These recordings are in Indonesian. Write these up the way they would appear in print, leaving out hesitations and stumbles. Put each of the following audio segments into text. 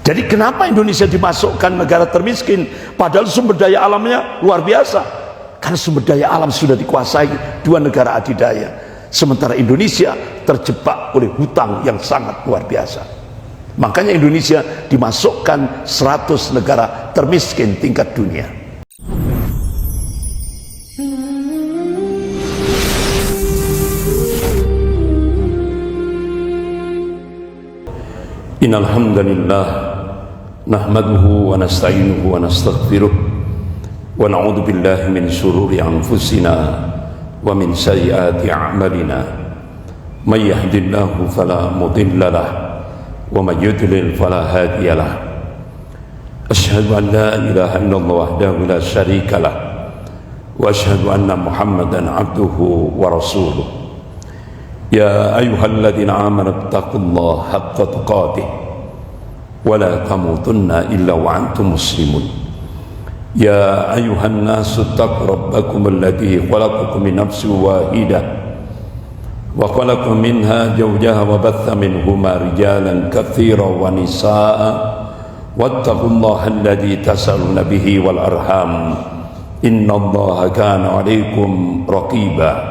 Jadi kenapa Indonesia dimasukkan negara termiskin padahal sumber daya alamnya luar biasa? Karena sumber daya alam sudah dikuasai dua negara adidaya, sementara Indonesia terjebak oleh hutang yang sangat luar biasa. Makanya Indonesia dimasukkan 100 negara termiskin tingkat dunia. Innal hamdalillah nahmaduhu wa nasta'inuhu wa nastaghfiruh wa na'udzu billahi min shururi anfusina wa min sayyiati a'malina. May yahdihillahu fala mudilla lahu wa may yudlil fala hadiya lahu. Asyhadu an la ilaha illallah wahdahu la syarika lahu wa asyhadu anna Muhammadan abduhu wa rasuluh. Ya ayyuhalladzina amanu taqullaha haqqa tuqatih wa la tamutunna illa wa antum muslimun. Ya ayyuhan nasu taqu rabbakum alladzi khalaqakum min nafsin wahidah wa khalaqa minha zawjaha wa batha minhuma rijalan katsiran wa nisaa'a wattaqullaha alladzi tasaaluna bihi wal arham innallaha kana 'alaikum raqiba.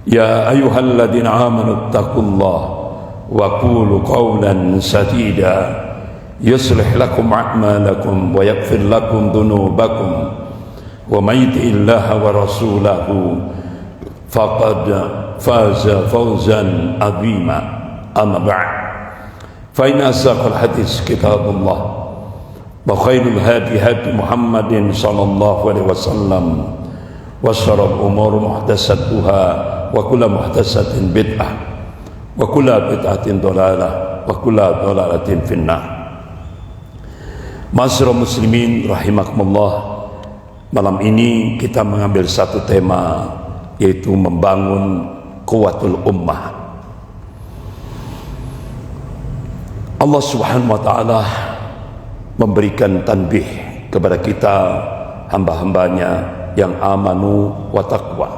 Ya ayyuhalladzina amanu taqullaha wa qulu qawlan sadida yuslih lakum a'malakum wa yaghfir lakum dhunubakum wa may yuti'illaha wa rasulahu faqad faza fawzan 'azima. Amma ba'd, fa inna asdaqal hadits kitabullah wa khairul hadi hadi Muhammadin sallallahu alaihi wasallam wa syarrul umuri muhdatsatuha wa kullu muhdatsatin bid'ah wa kullu bid'atin dhalalah wa kullu dhalalatin finnar. Ma'asyiral muslimin rahimakumullah, malam ini kita mengambil satu tema, yaitu membangun quwwatul ummah. Allah Subhanahu wa taala memberikan tanbih kepada kita hamba-hambanya yang amanu wa taqwa.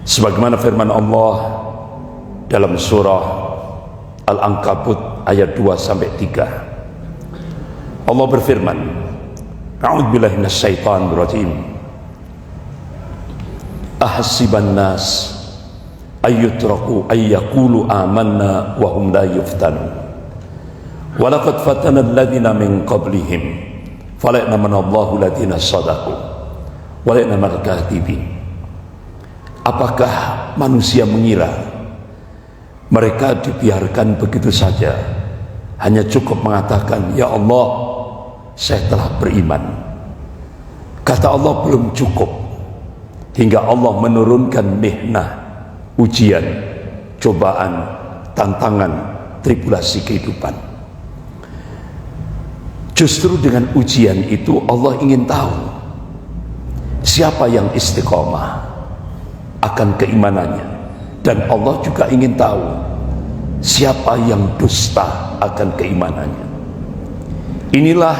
Sebagaimana firman Allah dalam surah Al-Ankabut ayat 2-3. Allah berfirman, A'udzubillahi minasyaitonir rajim. Ahasiban nas ayyutraku ayyaqulu amanna wa hum la yuftanun. Wa laqad fatana alladziina min qablihim falaya'lamanallahu alladziina shadaqu wa laya'lamal kadhibin. Apakah manusia mengira mereka dibiarkan begitu saja, hanya cukup mengatakan, ya Allah, saya telah beriman? Kata Allah, belum cukup, hingga Allah menurunkan mihnah, ujian, cobaan, tantangan, tribulasi kehidupan. Justru dengan ujian itu Allah ingin tahu siapa yang istiqomah akan keimanannya, dan Allah juga ingin tahu siapa yang dusta akan keimanannya. Inilah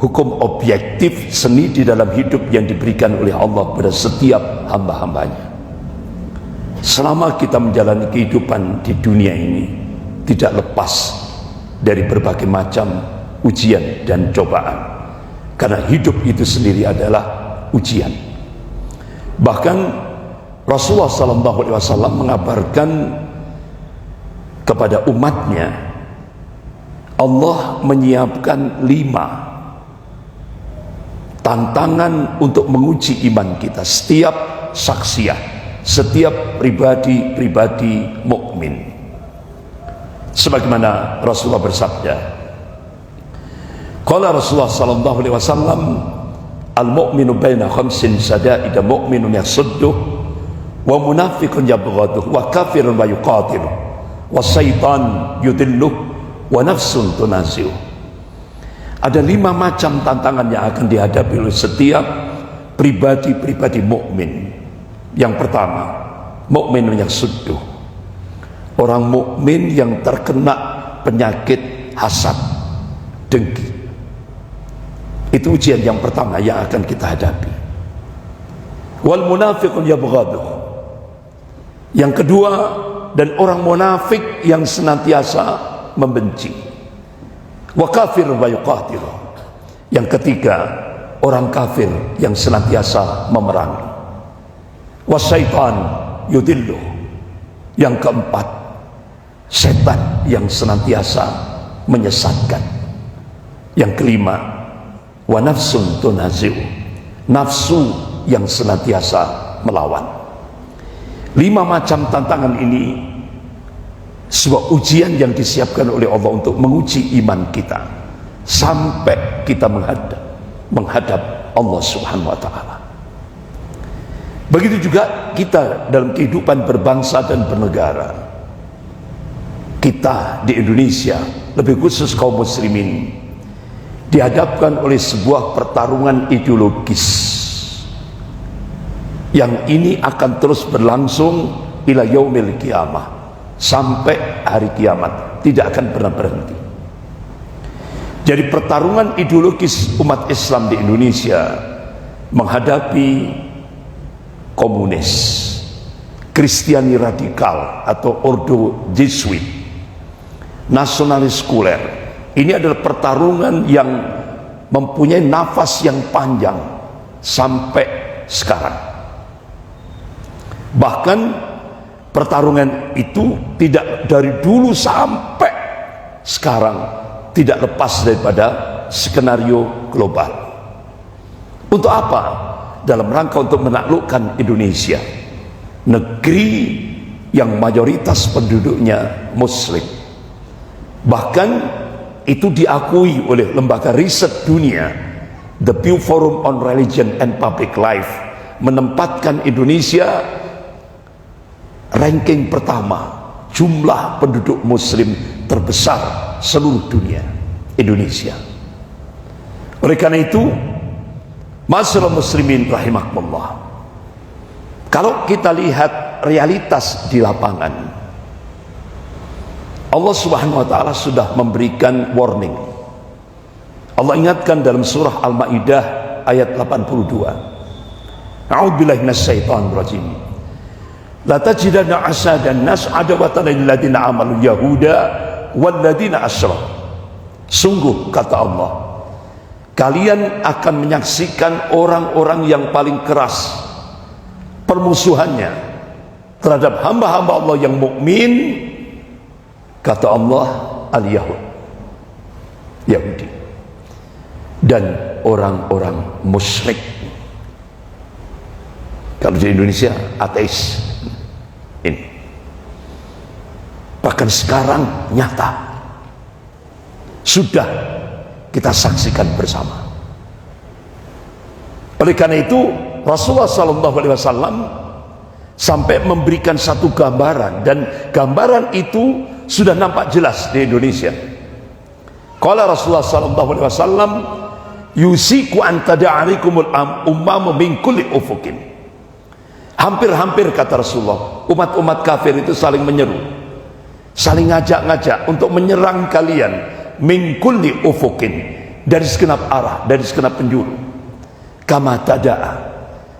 hukum objektif seni di dalam hidup yang diberikan oleh Allah pada setiap hamba-hambanya. Selama kita menjalani kehidupan di dunia ini, tidak lepas dari berbagai macam ujian dan cobaan, karena hidup itu sendiri adalah ujian. Bahkan Rasulullah SAW mengabarkan kepada umatnya, Allah menyiapkan 5 tantangan untuk menguji iman kita, setiap saksiyah, setiap pribadi mukmin. Sebagaimana Rasulullah bersabda, qala Rasulullah SAW, al-mu'minu baina khamsin sada'ida, mu'minun yasudduh wa munafiqun yabghaduh wa kafirun wa yuqatiluh wa syaitan yudilluh wa nafsun tunazi'uh. Ada 5 macam tantangan yang akan dihadapi oleh setiap pribadi mukmin. Yang pertama, mukmin yang sudduh, orang mukmin yang terkena penyakit hasad, dengki. Itu ujian yang pertama yang akan kita hadapi. Wal munafiqun yabghaduh. Yang kedua, dan orang munafik yang senantiasa membenci. Wa kafir wa yuqatil. Yang ketiga, orang kafir yang senantiasa memerangi. Wa syaitan yudillu. Yang keempat, setan yang senantiasa menyesatkan. Yang kelima, wa nafsun tunazi'u. Nafsu yang senantiasa melawan. 5 macam tantangan ini sebuah ujian yang disiapkan oleh Allah untuk menguji iman kita sampai kita menghadap Allah Subhanahu wa taala. Begitu juga kita dalam kehidupan berbangsa dan bernegara. Kita di Indonesia, lebih khusus kaum muslimin, dihadapkan oleh sebuah pertarungan ideologis yang ini akan terus berlangsung ila yaumil qiyamah, sampai hari kiamat, tidak akan pernah berhenti. Jadi pertarungan ideologis umat Islam di Indonesia menghadapi komunis, Kristiani radikal atau ordo Jesuit, nasionalis sekuler. Ini adalah pertarungan yang mempunyai nafas yang panjang sampai sekarang. Bahkan pertarungan itu tidak dari dulu sampai sekarang tidak lepas daripada skenario global. Untuk apa? Dalam rangka untuk menaklukkan Indonesia, negeri yang mayoritas penduduknya muslim. Bahkan itu diakui oleh lembaga riset dunia, The Pew Forum on Religion and Public Life, menempatkan Indonesia ranking pertama jumlah penduduk muslim terbesar seluruh dunia, Indonesia. Oleh karena itu, masyarakat muslimin rahimakumullah, kalau kita lihat realitas di lapangan, Allah Subhanahu wa taala sudah memberikan warning. Allah ingatkan dalam surah Al-Maidah ayat 82. A'udzubillahi minasyaitonir rajim. La tajidanna asadan nas adawatan lil ladina amanu yahuda wal ladina asyraku. Sungguh kata Allah, kalian akan menyaksikan orang-orang yang paling keras permusuhannya terhadap hamba-hamba Allah yang mukmin, kata Allah, al-Yahud, Yahudi, dan orang-orang musyrik. Kalau di Indonesia ateis. Ini bahkan sekarang nyata sudah kita saksikan bersama. Oleh karena itu Rasulullah SAW sampai memberikan satu gambaran, dan gambaran itu sudah nampak jelas di Indonesia. Qala Rasulullah SAW, yusiku an tada'arikumul ummamu min kulli ufukin. Hampir-hampir kata Rasulullah, umat-umat kafir itu saling menyeru, saling ngajak-ngajak untuk menyerang kalian min kulli ufukin, dari segenap arah, dari segenap penjuru. Kama tada'a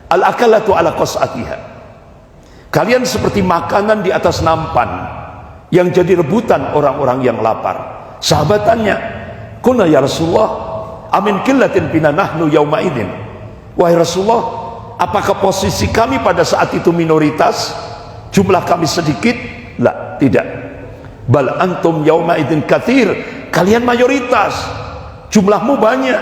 al-akalatu ala qas'atiha. Kalian seperti makanan di atas nampan yang jadi rebutan orang-orang yang lapar. Sahabat tanya, "Kuna ya Rasulullah, amin qillatin bina nahnu yauma idzin." Wahai Rasulullah, apakah posisi kami pada saat itu minoritas, jumlah kami sedikit? La, tidak. Bal antum yauma idzin katsir. Kalian mayoritas, jumlahmu banyak.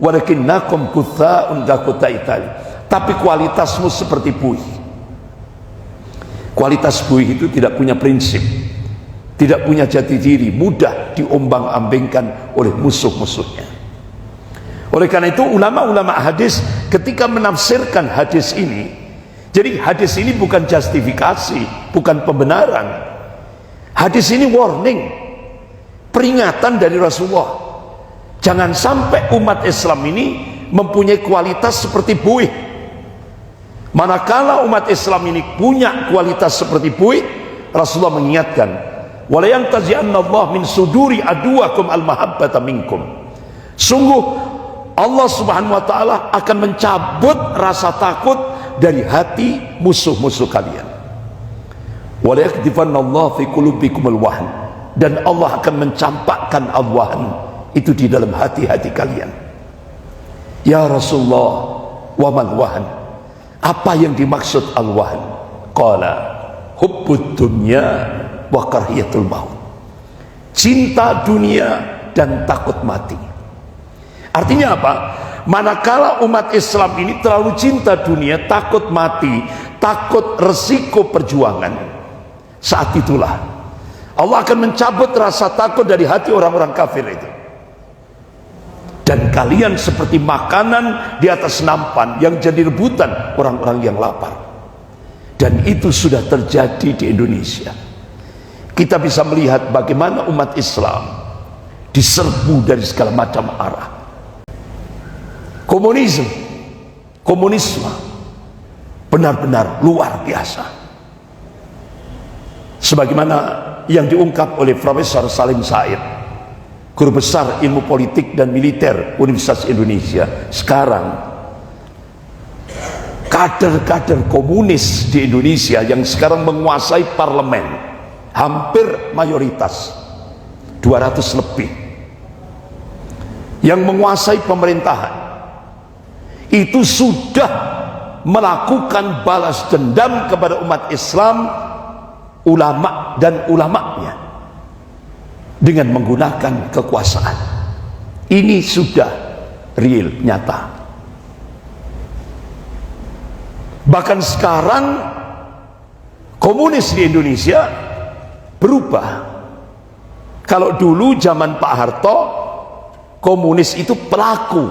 Walakinnakum kutsa'un dakutaital. Tapi kualitasmu seperti buih. Kualitas buih itu tidak punya prinsip, tidak punya jati diri, mudah diombang-ambingkan oleh musuh-musuhnya. Oleh karena itu ulama-ulama hadis ketika menafsirkan hadis ini, jadi hadis ini bukan justifikasi, bukan pembenaran. Hadis ini warning, peringatan dari Rasulullah. Jangan sampai umat Islam ini mempunyai kualitas seperti buih. Manakala umat Islam ini punya kualitas seperti buih, Rasulullah mengingatkan, wala yantazi'anna Allah min suduri aduwakum al-mahabbata minkum. Sungguh Allah Subhanahu wa taala akan mencabut rasa takut dari hati musuh-musuh kalian. Wala yakdifanna Allah fi qulubikumul wahn. dan Allah akan mencampakkan al-wahn itu di dalam hati-hati kalian. Ya Rasulullah, wa mal wahn? Apa yang dimaksud al-wahn? Qala hubbud dunya wa karahiyatul maut. Cinta dunia dan takut mati. Artinya apa? Manakala umat Islam ini terlalu cinta dunia, takut mati, takut resiko perjuangan, saat itulah Allah akan mencabut rasa takut dari hati orang-orang kafir itu. Dan kalian seperti makanan di atas nampan yang jadi rebutan orang-orang yang lapar. Dan itu sudah terjadi di Indonesia. Kita bisa melihat bagaimana umat Islam diserbu dari segala macam arah. Komunisme benar-benar luar biasa. Sebagaimana yang diungkap oleh Profesor Salim Said, guru besar ilmu politik dan militer Universitas Indonesia. Sekarang kader-kader komunis di Indonesia yang sekarang menguasai parlemen, hampir mayoritas, 200 lebih, yang menguasai pemerintahan, itu sudah melakukan balas dendam kepada umat Islam, ulama dan ulamanya, dengan menggunakan kekuasaan. Ini sudah real, nyata. Bahkan sekarang komunis di Indonesia berubah. Kalau dulu zaman Pak Harto, komunis itu pelaku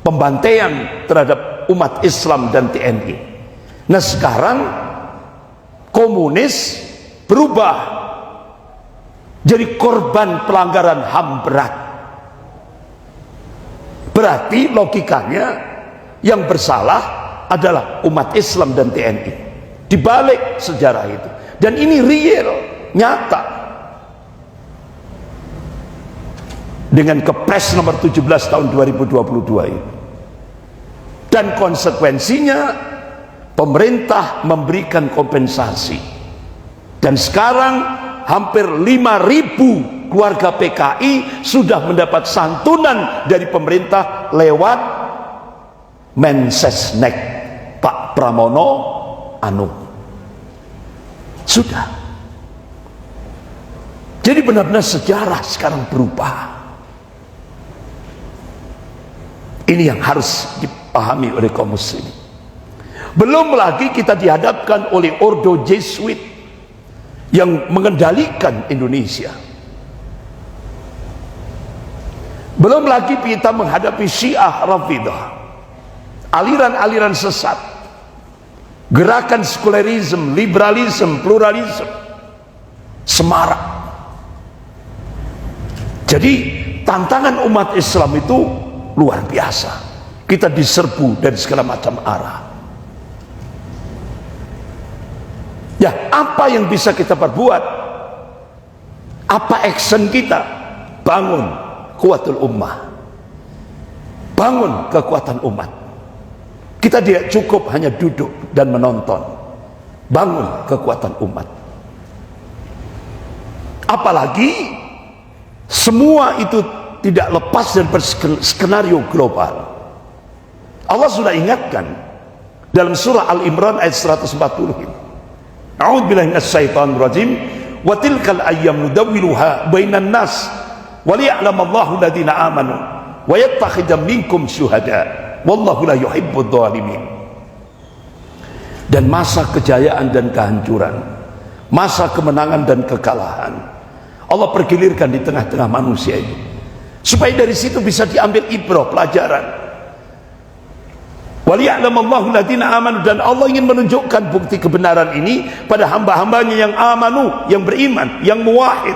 pembantaian terhadap umat Islam dan TNI. Nah sekarang komunis berubah jadi korban pelanggaran HAM berat. Berarti logikanya yang bersalah adalah umat Islam dan TNI. Dibalik sejarah itu. Dan ini real, nyata. Dengan Kepres nomor 17 tahun 2022 ini. Dan konsekuensinya pemerintah memberikan kompensasi. Dan sekarang hampir 5.000 keluarga PKI sudah mendapat santunan dari pemerintah lewat Mensesnek Pak Pramono Anung. Sudah. Jadi benar-benar sejarah sekarang berubah. Ini yang harus dipahami oleh kaum muslimin. Belum lagi kita dihadapkan oleh ordo Jesuit yang mengendalikan Indonesia. Belum lagi kita menghadapi Syiah Rafidah, aliran-aliran sesat, gerakan sekularisme, liberalisme, pluralisme, semarak. Jadi tantangan umat Islam itu luar biasa. Kita diserbu dari segala macam arah. Ya, apa yang bisa kita perbuat? Apa action kita? Bangun kuatul ummah, bangun kekuatan umat. Kita tidak cukup hanya duduk dan menonton. Bangun kekuatan umat. Apalagi semua itu tidak lepas dari skenario global. Allah sudah ingatkan dalam surah Al-Imran ayat 140 ini. A'udzubillahi minasyaitonir rajim. Wa tilkal ayyam nudawwiluha bainan nas wa liya'lamallahu alladziina aamanu wa yattakhidha minkum syuhada wallahu la yuhibbudz dzalimin. Dan masa kejayaan dan kehancuran, masa kemenangan dan kekalahan, Allah pergilirkan di tengah-tengah manusia ini, supaya dari situ bisa diambil ibrah, pelajaran. Waliya'lamallahu alladziina aamanu, dan Allah ingin menunjukkan bukti kebenaran ini pada hamba-hambanya yang amanu, yang beriman, yang muwahhid,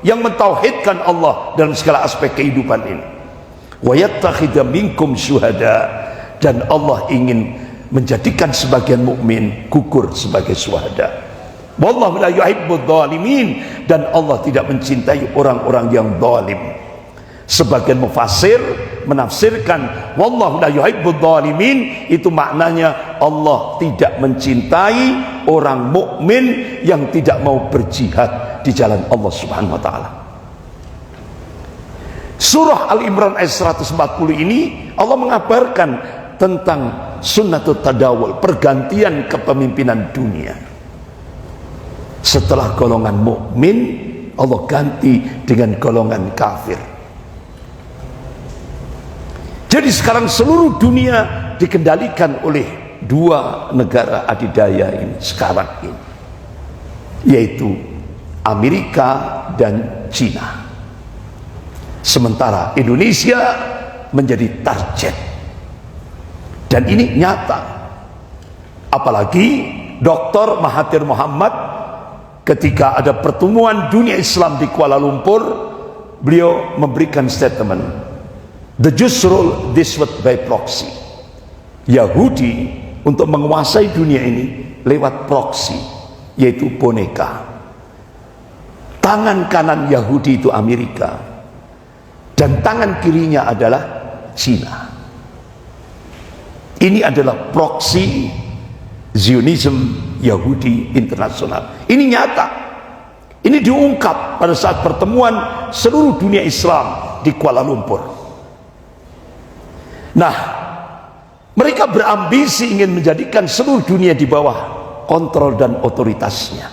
yang mentauhidkan Allah dalam segala aspek kehidupan ini. Wa yattakhidha minkum syuhada, dan Allah ingin menjadikan sebagian mukmin gugur sebagai syuhada. Wallahu la yuhibbudz dzalimin, dan Allah tidak mencintai orang-orang yang zalim. Sebagian mufassir menafsirkan wallahu la yuhibbudz dzalimin, itu maknanya Allah tidak mencintai orang mukmin yang tidak mau berjihad di jalan Allah Subhanahu wa taala. Surah Al-Imran ayat 140 ini Allah mengabarkan tentang sunnatut tadawul, pergantian kepemimpinan dunia. Setelah golongan mukmin, Allah ganti dengan golongan kafir. Jadi sekarang seluruh dunia dikendalikan oleh dua negara adidaya ini sekarang ini, yaitu Amerika dan Cina. Sementara Indonesia menjadi target, dan ini nyata. Apalagi Dr. Mahathir Mohamad ketika ada pertemuan dunia Islam di Kuala Lumpur, beliau memberikan statement, "The Jews rule this world by proxy." Yahudi untuk menguasai dunia ini lewat proxy, yaitu boneka. Tangan kanan Yahudi itu Amerika, dan tangan kirinya adalah Cina. Ini adalah proxy Zionism Yahudi internasional. Ini nyata. Ini diungkap pada saat pertemuan seluruh dunia Islam di Kuala Lumpur. Nah, mereka berambisi ingin menjadikan seluruh dunia di bawah kontrol dan otoritasnya.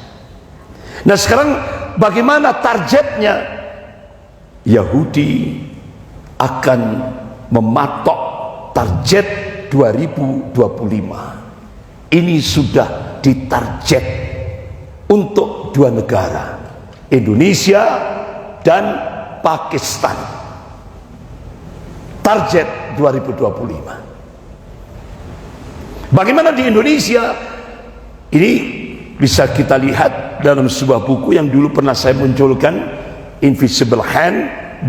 Nah, sekarang bagaimana targetnya? Yahudi akan mematok target 2025. Ini sudah ditarget untuk dua negara, Indonesia dan Pakistan. Target 2025. Bagaimana di Indonesia? Ini bisa kita lihat dalam sebuah buku yang dulu pernah saya munculkan, Invisible Hand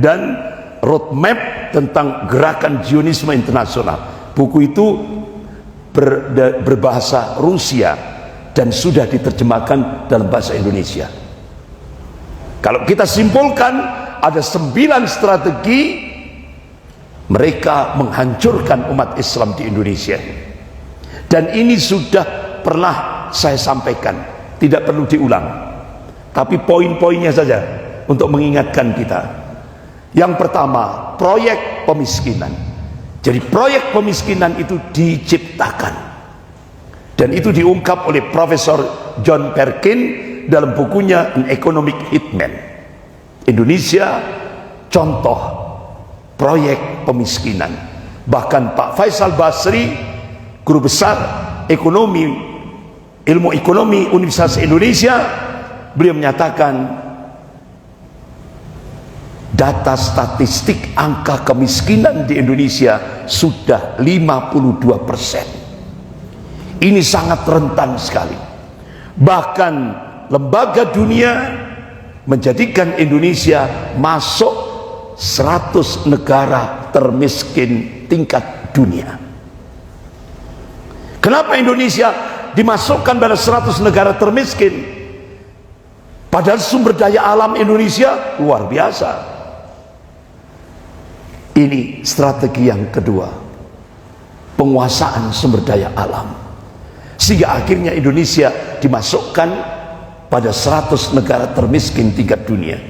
dan Roadmap tentang gerakan Zionisme internasional. Buku itu berbahasa Rusia dan sudah diterjemahkan dalam bahasa Indonesia. Kalau kita simpulkan, ada 9 strategi mereka menghancurkan umat Islam di Indonesia. Dan ini sudah pernah saya sampaikan, tidak perlu diulang, tapi poin-poinnya saja untuk mengingatkan kita. Yang pertama, proyek pemiskinan. Jadi proyek pemiskinan itu diciptakan, dan itu diungkap oleh Profesor John Perkin dalam bukunya An Economic Hitman. Indonesia contoh proyek pemiskinan. Bahkan Pak Faisal Basri, guru besar ekonomi, ilmu ekonomi Universitas Indonesia, beliau menyatakan data statistik angka kemiskinan di Indonesia sudah 52%. Ini sangat rentan sekali. Bahkan lembaga dunia menjadikan Indonesia masuk 100 negara termiskin tingkat dunia. Kenapa Indonesia dimasukkan pada 100 negara termiskin? Padahal sumber daya alam Indonesia luar biasa. Ini strategi yang kedua, penguasaan sumber daya alam, sehingga akhirnya Indonesia dimasukkan pada 100 negara termiskin tingkat dunia.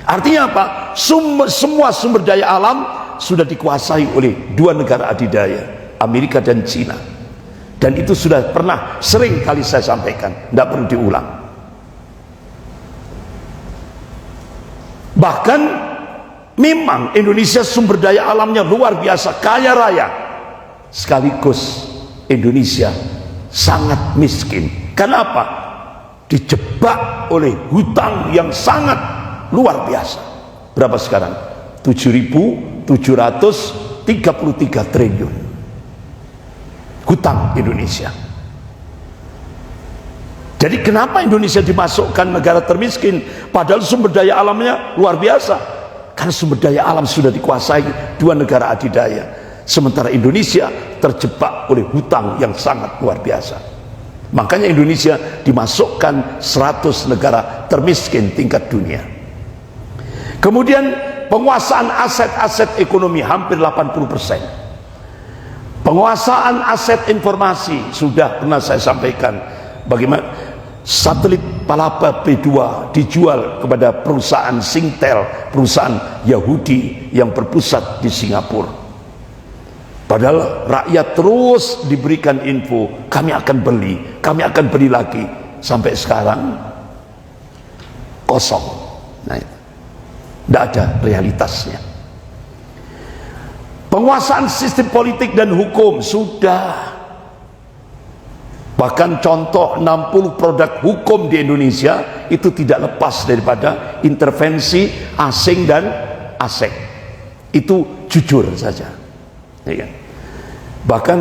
Artinya apa? Semua sumber daya alam sudah dikuasai oleh dua negara adidaya, Amerika dan Cina. Dan itu sudah pernah sering kali saya sampaikan, tidak perlu diulang. Bahkan memang Indonesia sumber daya alamnya luar biasa, kaya raya. Sekaligus Indonesia sangat miskin. Kenapa? Dijebak oleh hutang yang sangat luar biasa. Berapa sekarang? 7.733 triliun hutang Indonesia. Jadi kenapa Indonesia dimasukkan negara termiskin padahal sumber daya alamnya luar biasa? Karena sumber daya alam sudah dikuasai dua negara adidaya, sementara Indonesia terjebak oleh hutang yang sangat luar biasa. Makanya Indonesia dimasukkan 100 negara termiskin tingkat dunia. Kemudian penguasaan aset-aset ekonomi hampir 80%. Penguasaan aset informasi sudah pernah saya sampaikan bagaimana satelit palapa B2 dijual kepada perusahaan Singtel, perusahaan Yahudi yang berpusat di Singapura. Padahal rakyat terus diberikan info, kami akan beli lagi. Sampai sekarang kosong. Nah, tidak ada realitasnya. Penguasaan sistem politik dan hukum sudah. Bahkan contoh 60 produk hukum di Indonesia itu tidak lepas daripada intervensi asing dan asing. Itu jujur saja, ya kan? Bahkan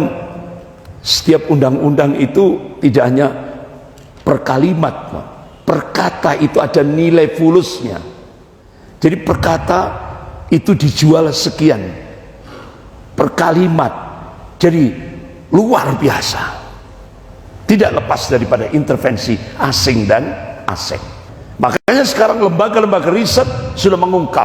setiap undang-undang itu tidak hanya per kalimat, per kata itu ada nilai fulusnya. Jadi per kata itu dijual sekian, per kalimat. Jadi luar biasa. Tidak lepas daripada intervensi asing dan asing. Makanya sekarang lembaga-lembaga riset sudah mengungkap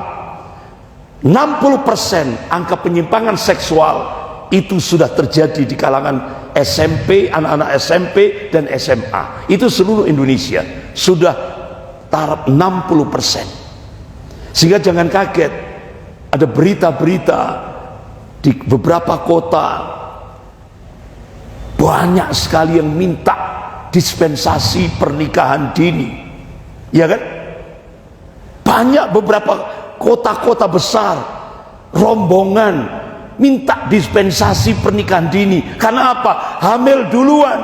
60% angka penyimpangan seksual itu sudah terjadi di kalangan SMP, anak-anak SMP dan SMA. Itu seluruh Indonesia sudah taraf 60%. Sehingga jangan kaget ada berita-berita di beberapa kota banyak sekali yang minta dispensasi pernikahan dini, ya kan? Banyak beberapa kota-kota besar rombongan minta dispensasi pernikahan dini. Karena apa? Hamil duluan.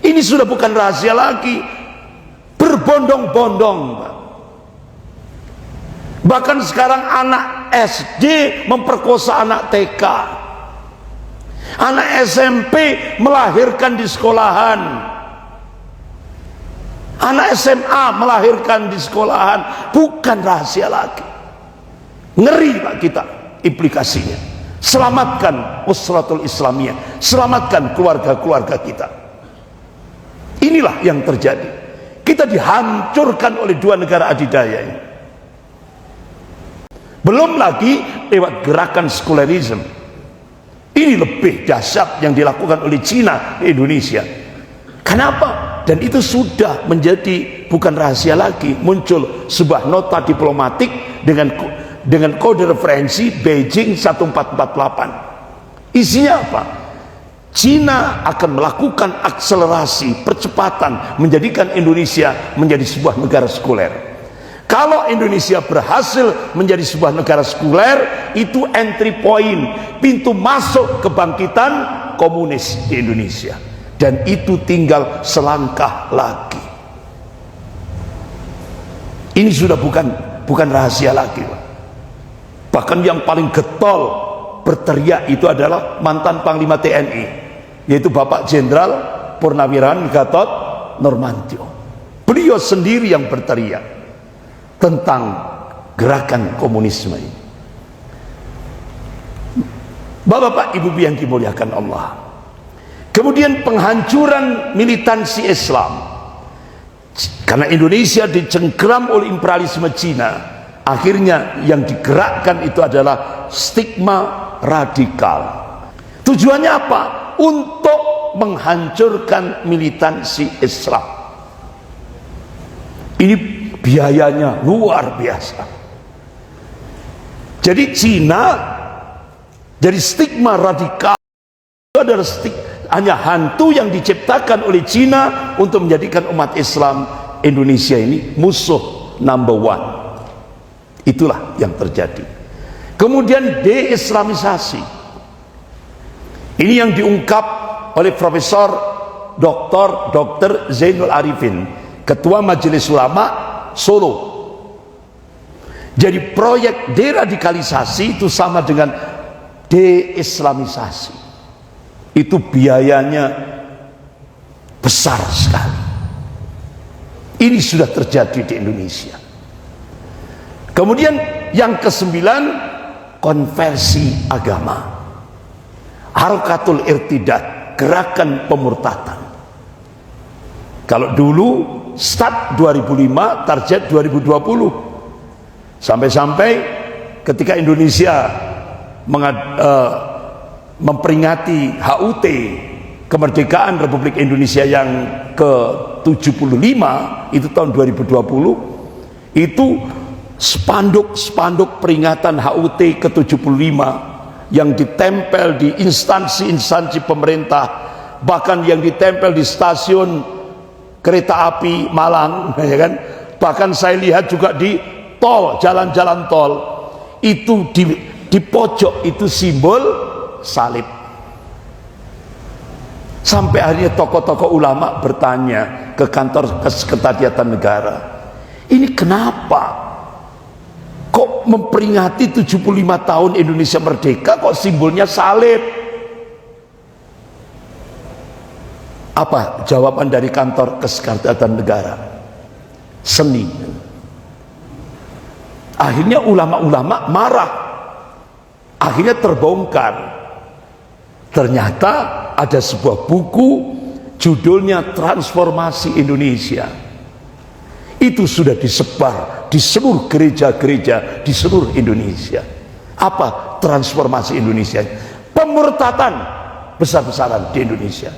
Ini sudah bukan rahasia lagi, berbondong-bondong. Bahkan sekarang anak SD memperkosa anak TK, anak SMP melahirkan di sekolahan, anak SMA melahirkan di sekolahan. Bukan rahasia lagi. Ngeri Pak kita implikasinya. Selamatkan usratul Islamiyah, selamatkan keluarga-keluarga kita. Inilah yang terjadi. Kita dihancurkan oleh dua negara adidaya ini. Belum lagi lewat gerakan sekularisme. Ini lebih dahsyat yang dilakukan oleh Cina di Indonesia. Kenapa? Dan itu sudah menjadi bukan rahasia lagi. Muncul sebuah nota diplomatik dengan kode referensi Beijing 1448. Isinya apa? Cina akan melakukan akselerasi percepatan menjadikan Indonesia menjadi sebuah negara sekuler. Kalau Indonesia berhasil menjadi sebuah negara sekuler, itu entry point, pintu masuk kebangkitan komunis di Indonesia. Dan itu tinggal selangkah lagi. Ini sudah bukan rahasia lagi. Bahkan yang paling getol berteriak itu adalah mantan Panglima TNI, yaitu Bapak Jenderal Purnawirawan Gatot Nurmantio. Beliau sendiri yang berteriak tentang gerakan komunisme ini. Bapak-bapak, ibu-ibu yang dimuliakan Allah. Kemudian penghancuran militansi Islam. Karena Indonesia dicengkeram oleh imperialisme Cina, akhirnya yang digerakkan itu adalah stigma radikal. Tujuannya apa? Untuk menghancurkan militansi Islam. Ini biayanya luar biasa. Jadi Cina, jadi stigma radikal itu adalah hanya hantu yang diciptakan oleh Cina untuk menjadikan umat Islam Indonesia ini musuh number one. Itulah yang terjadi. Kemudian deislamisasi. Ini yang diungkap oleh Profesor Dr. Zainul Arifin, Ketua Majelis Ulama Solo. Jadi proyek deradikalisasi itu sama dengan deislamisasi. Itu biayanya besar sekali. Ini sudah terjadi di Indonesia. Kemudian yang ke-9, konversi agama. Harakatul irtidad, gerakan pemurtadan. Kalau dulu start 2005, target 2020. Sampai-sampai ketika Indonesia memperingati HUT, kemerdekaan Republik Indonesia yang ke ke-75 itu tahun 2020, itu spanduk peringatan HUT ke-75 yang ditempel di instansi-instansi pemerintah, bahkan yang ditempel di stasiun kereta api Malang, ya kan? Bahkan saya lihat juga di tol, jalan-jalan tol, itu di pojok itu simbol salib. Sampai akhirnya tokoh-tokoh ulama bertanya ke kantor Kesekretariatan Negara, ini kenapa kok memperingati 75 tahun Indonesia merdeka kok simbolnya salib? Apa jawaban dari kantor Kesekretariatan Negara? Seni. Akhirnya ulama-ulama marah, akhirnya terbongkar. Ternyata ada sebuah buku judulnya Transformasi Indonesia. Itu sudah disebar di seluruh gereja-gereja di seluruh Indonesia. Apa transformasi Indonesia? Pemurtatan besar-besaran di Indonesia.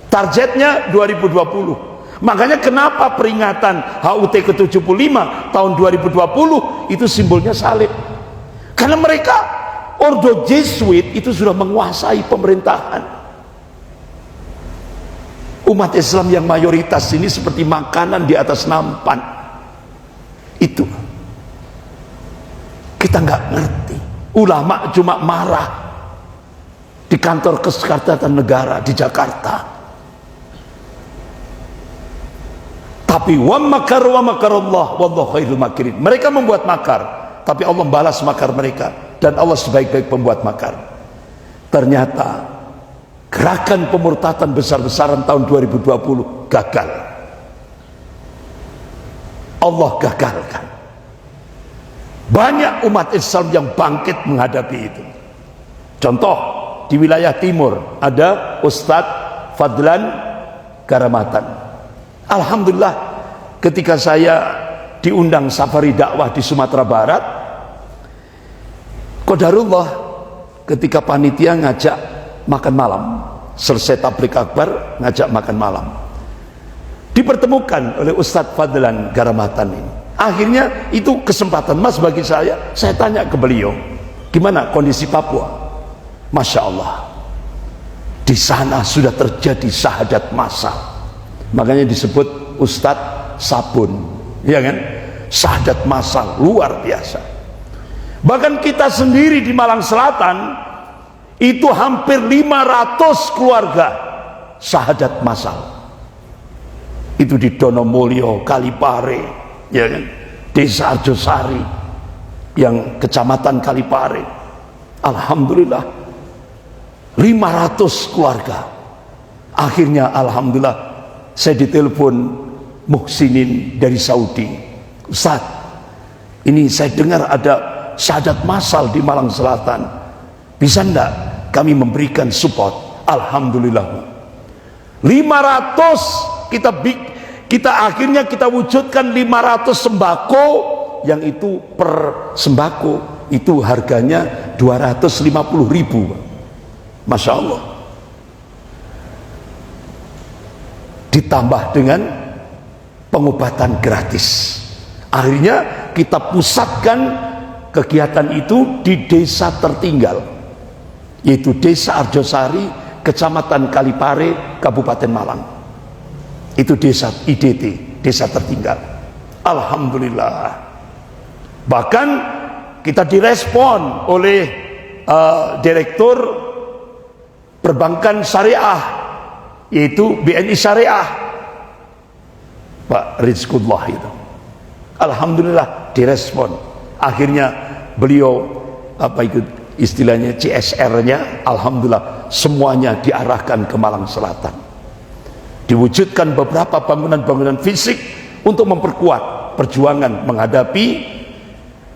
Targetnya 2020. Makanya kenapa peringatan HUT ke-75 tahun 2020 itu simbolnya salib. Karena mereka Ordo Jesuit itu sudah menguasai pemerintahan. Umat Islam yang mayoritas ini seperti makanan di atas nampan. Itu kita nggak ngerti. Ulama cuma marah di kantor Kesekretariatan Negara di Jakarta. Tapi wa makarallah wallahu khairul makirin. Mereka membuat makar, tapi Allah balas makar mereka, dan Allah sebaik-baik pembuat makar. Ternyata gerakan pemurtatan besar-besaran tahun 2020 gagal. Allah gagalkan. Banyak umat Islam yang bangkit menghadapi itu. Contoh, di wilayah timur ada Ustadz Fadlan Garamatan. Alhamdulillah, ketika saya diundang safari dakwah di Sumatera Barat, qadarullah ketika panitia ngajak makan malam, selesai tablik akbar ngajak makan malam, dipertemukan oleh Ustadz Fadlan Garamatan ini. Akhirnya itu kesempatan mas bagi saya tanya ke beliau, gimana kondisi Papua? Masya Allah, di sana sudah terjadi syahadat massal. Makanya disebut Ustadz Sabun, ya kan? Syahadat massal luar biasa. Bahkan kita sendiri di Malang Selatan itu hampir 500 keluarga syahadat massal. Itu di Donomulyo, Kalipare, ya kan? Desa Arjosari yang kecamatan Kalipare. Alhamdulillah 500 keluarga. Akhirnya alhamdulillah saya ditelepon Muhsinin dari Saudi. Ustaz, ini saya dengar ada syahadat massal di Malang Selatan, bisa enggak kami memberikan support? Alhamdulillah 500 kita akhirnya kita wujudkan 500 sembako, yang itu per sembako itu harganya 250.000. Masya Allah. Ditambah dengan pengobatan gratis. Akhirnya kita pusatkan kegiatan itu di desa tertinggal, yaitu Desa Arjosari, Kecamatan Kalipare, Kabupaten Malang. Itu desa IDT, desa tertinggal. Alhamdulillah. Bahkan kita direspon oleh Direktur Perbankan Syariah, yaitu BNI Syariah, Pak Rizkullah itu. Alhamdulillah direspon. Akhirnya beliau istilahnya CSR-nya, alhamdulillah semuanya diarahkan ke Malang Selatan. Diwujudkan beberapa bangunan-bangunan fisik untuk memperkuat perjuangan menghadapi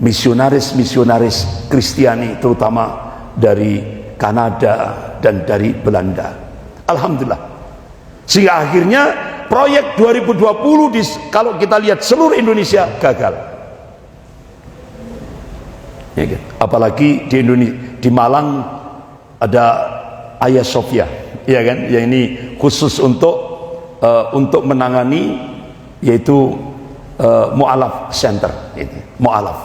misionaris-misionaris Kristiani, terutama dari Kanada dan dari Belanda. Alhamdulillah. Sehingga akhirnya proyek 2020 kalau kita lihat seluruh Indonesia gagal. Ya, kan? Apalagi di Indonesia, di Malang ada Hagia Sophia, ya kan? Yang ini khusus untuk untuk menangani, yaitu mu'alaf center, mu'alaf,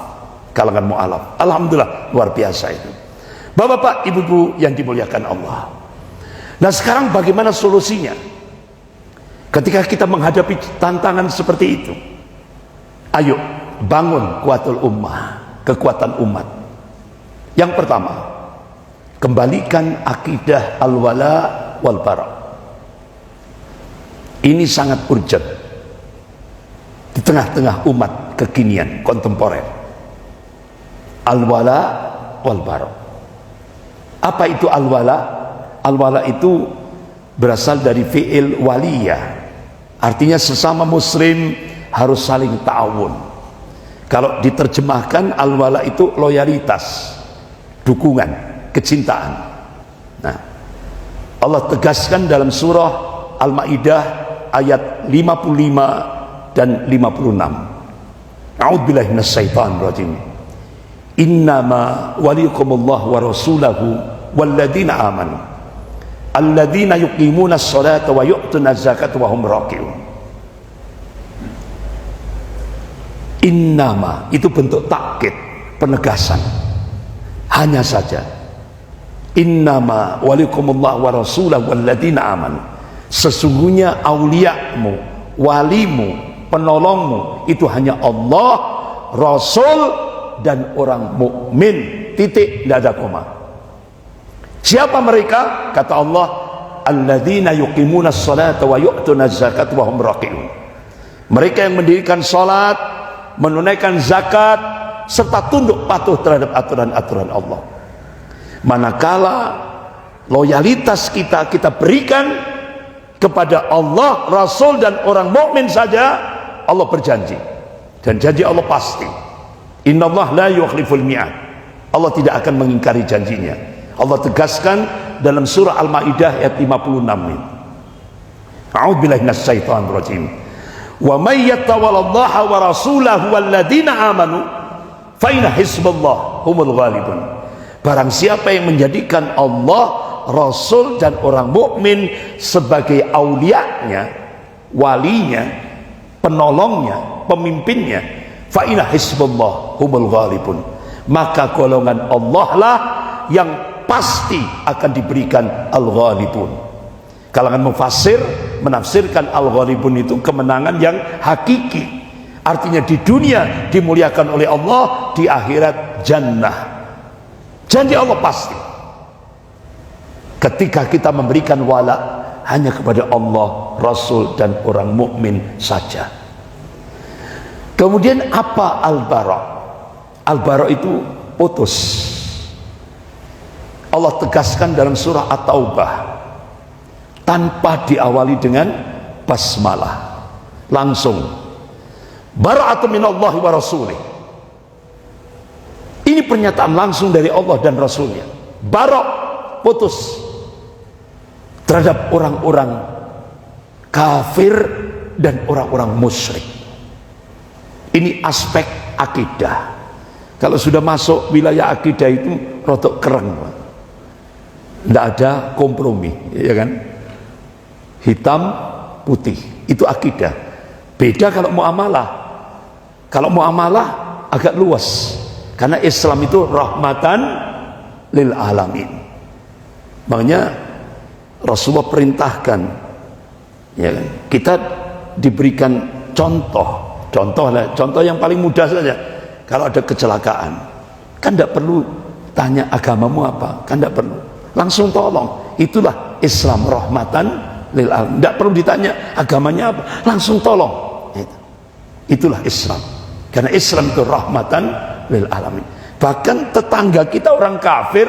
kalangan mu'alaf. Alhamdulillah, luar biasa itu. Bapak-bapak, ibu-ibu yang dimuliakan Allah. Nah, sekarang bagaimana solusinya ketika kita menghadapi tantangan seperti itu? Ayo bangun kuatul ummah, kekuatan umat. Yang pertama, kembalikan akidah al-wala wal bara. Ini sangat urgent di tengah-tengah umat kekinian kontemporer. Al-wala wal bara. Apa itu al-wala? Al-wala itu berasal dari fi'il waliyah, artinya sesama muslim harus saling ta'awun. Kalau diterjemahkan, al-wala itu loyalitas, dukungan, kecintaan. Nah, Allah tegaskan dalam surah Al-Maidah ayat 55 dan 56. A'udzubillahi minasyaitonir rajim. Innama waliyukumullah wa rasulahu walladzina amanu alladzina yuqimuna sholata wa yu'tuna zakata wa hum raki'un. Innama itu bentuk takkid, penegasan. Hanya saja. Innama waliyukumullah wa rasulahu walladzina amanu. Sesungguhnya auliamu, walimu, penolongmu itu hanya Allah, Rasul, dan orang mukmin. Titik, tidak ada koma. Siapa mereka? Kata Allah, alladzina yuqimuna sholata wa yu'tuna zakata wa hum raki'un. Mereka yang mendirikan salat, menunaikan zakat, serta tunduk patuh terhadap aturan-aturan Allah. Manakala loyalitas kita berikan kepada Allah, Rasul, dan orang mukmin saja, Allah berjanji, dan janji Allah pasti. Innallaha la yukhliful mi'ad. Allah tidak akan mengingkari janjinya. Allah tegaskan dalam surah Al-Maidah ayat 56 ini. A'udzubillahi minasyaitonir rajim. Wa may yattawallaha wa rasulahu walladzina amanu fa inna hizballah humul ghalibun. Barang siapa yang menjadikan Allah, Rasul, dan orang mukmin sebagai aulianya, walinya, penolongnya, pemimpinnya, fa inna hizballah humul ghalibun, maka golongan Allah lah yang pasti akan diberikan al-ghalibun. Kalangan mufassir menafsirkan al-ghalibun itu kemenangan yang hakiki, artinya di dunia dimuliakan oleh Allah, di akhirat jannah. Janji Allah pasti ketika kita memberikan wala hanya kepada Allah, Rasul, dan orang mukmin saja. Kemudian apa al-bara? Al-bara itu putus. Allah tegaskan dalam surah At-Taubah tanpa diawali dengan basmalah, langsung bara'atun minallahi wa rasulih. Ini pernyataan langsung dari Allah dan Rasulnya. Bara', putus terhadap orang-orang kafir dan orang-orang musyrik. Ini aspek akidah. Kalau sudah masuk wilayah akidah itu rotok kereng, tidak ada kompromi, ya kan? Hitam putih, itu akidah. Beda kalau muamalah. Kalau muamalah agak luas, karena Islam itu rahmatan lil alamin. Makanya Rasulullah perintahkan, ya kan? Kita diberikan contoh yang paling mudah saja. Kalau ada kecelakaan, kan tidak perlu tanya agamamu apa, kan tidak perlu, langsung tolong. Itulah Islam, rahmatan lil alamin. Tidak perlu ditanya agamanya apa, langsung tolong. Itulah Islam, karena Islam itu rahmatan lil alamin. Bahkan tetangga kita orang kafir,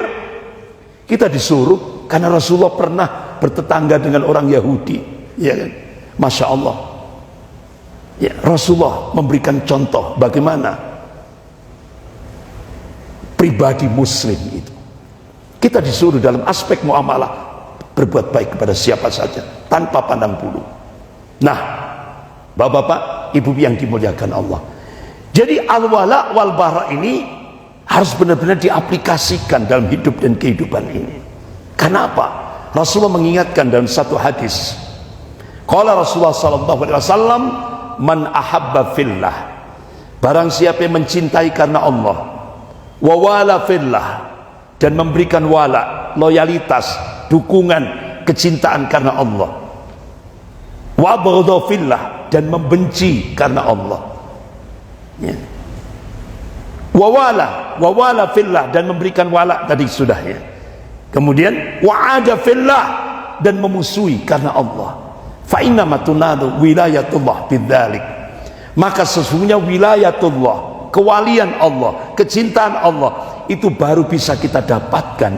kita disuruh, karena Rasulullah pernah bertetangga dengan orang Yahudi, ya kan? Masya Allah, ya, Rasulullah memberikan contoh bagaimana pribadi muslim itu. Kita disuruh dalam aspek muamalah berbuat baik kepada siapa saja tanpa pandang bulu. Nah, bapak-bapak, ibu yang dimuliakan Allah, jadi al-wala wal bara ini harus benar-benar diaplikasikan dalam hidup dan kehidupan ini. Karena apa? Rasulullah mengingatkan dalam satu hadis, Qala Rasulullah sallallahu alaihi wasallam, man ahabba fillah, barang siapa yang mencintai karena Allah, wa wala fillah, dan memberikan wala, loyalitas, dukungan, kecintaan karena Allah, wa abghadha fillah, dan membenci karena Allah, ya. Wa wala fillah, dan memberikan wala tadi sudah, ya. Kemudian wa'ada fillah, dan memusuhi karena Allah. Fa innama tunadu wilayatullah bidzalik, maka sesungguhnya wilayatullah, kewalian Allah, kecintaan Allah itu baru bisa kita dapatkan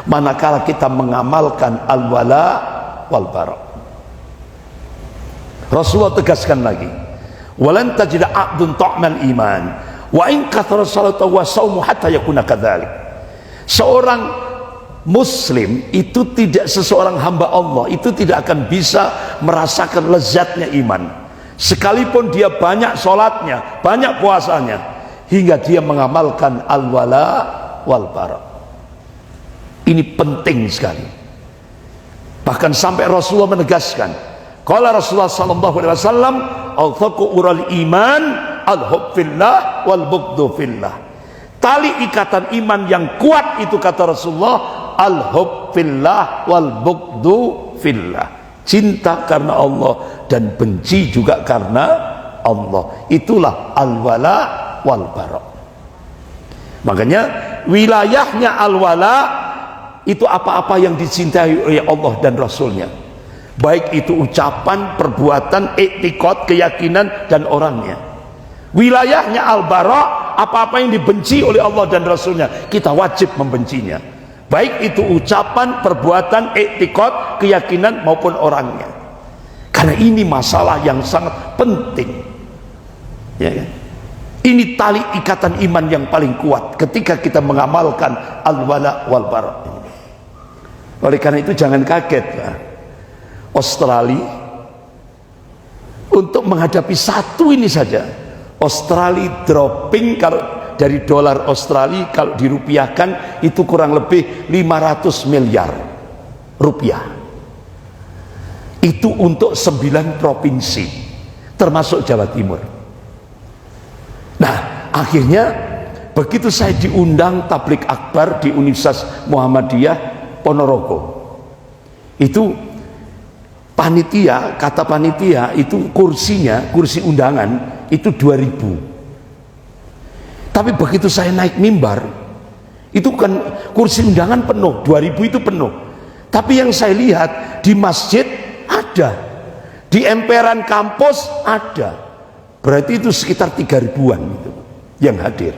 manakala kita mengamalkan al-wala wal bara. Rasulullah tegaskan lagi, walan tajida a'dun ta'mal iman wa in kathara salatu wa saumu hatta yakuna kadzalik. Seorang muslim itu tidak, seseorang hamba Allah itu tidak akan bisa merasakan lezatnya iman sekalipun dia banyak sholatnya, banyak puasanya, hingga dia mengamalkan al-wala wal bara. Ini penting sekali. Bahkan sampai Rasulullah menegaskan, qala Rasulullah sallallahu alaihi wasallam, al-thaqu ural iman al-hub fillah wal bughdu fillah. Tali ikatan iman yang kuat itu, kata Rasulullah, al-hub fillah wal bughdu fillah, cinta karena Allah dan benci juga karena Allah. Itulah al-wala wal bara. Makanya wilayahnya al-wala itu apa-apa yang dicintai oleh Allah dan Rasulnya, baik itu ucapan, perbuatan, i'tiqad, keyakinan, dan orangnya. Wilayahnya al-bara, apa-apa yang dibenci oleh Allah dan Rasulnya, kita wajib membencinya, baik itu ucapan, perbuatan, i'tiqad, keyakinan, maupun orangnya. Karena ini masalah yang sangat penting, ya kan? Ini tali ikatan iman yang paling kuat ketika kita mengamalkan al-wala wal bara. Oleh karena itu jangan kaget, ya. Australia untuk menghadapi satu ini saja, Australia dropping, kalau dari dolar Australia kalau dirupiahkan itu kurang lebih 500 miliar rupiah. Itu untuk 9 provinsi termasuk Jawa Timur. Nah, akhirnya begitu saya diundang tablik akbar di Universitas Muhammadiyah Ponorogo, itu panitia, kata panitia itu kursinya, kursi undangan itu 2000. Tapi begitu saya naik mimbar, itu kan kursi undangan penuh, 2000 itu penuh. Tapi yang saya lihat di masjid ada, di emperan kampus ada, berarti itu sekitar 3000-an gitu, yang hadir.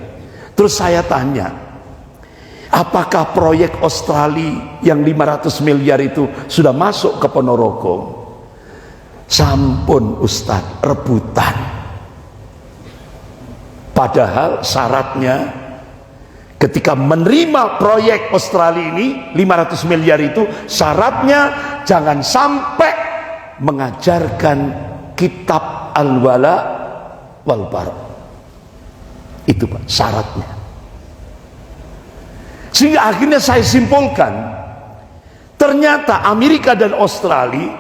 Terus saya tanya, apakah proyek Australia yang 500 miliar itu sudah masuk ke Ponorogo? Sampun Ustadz, rebutan. Padahal syaratnya ketika menerima proyek Australia ini 500 miliar itu, syaratnya jangan sampai mengajarkan kitab al-wala wal bara. Itu Pak syaratnya. Sehingga akhirnya saya simpulkan, ternyata Amerika dan Australia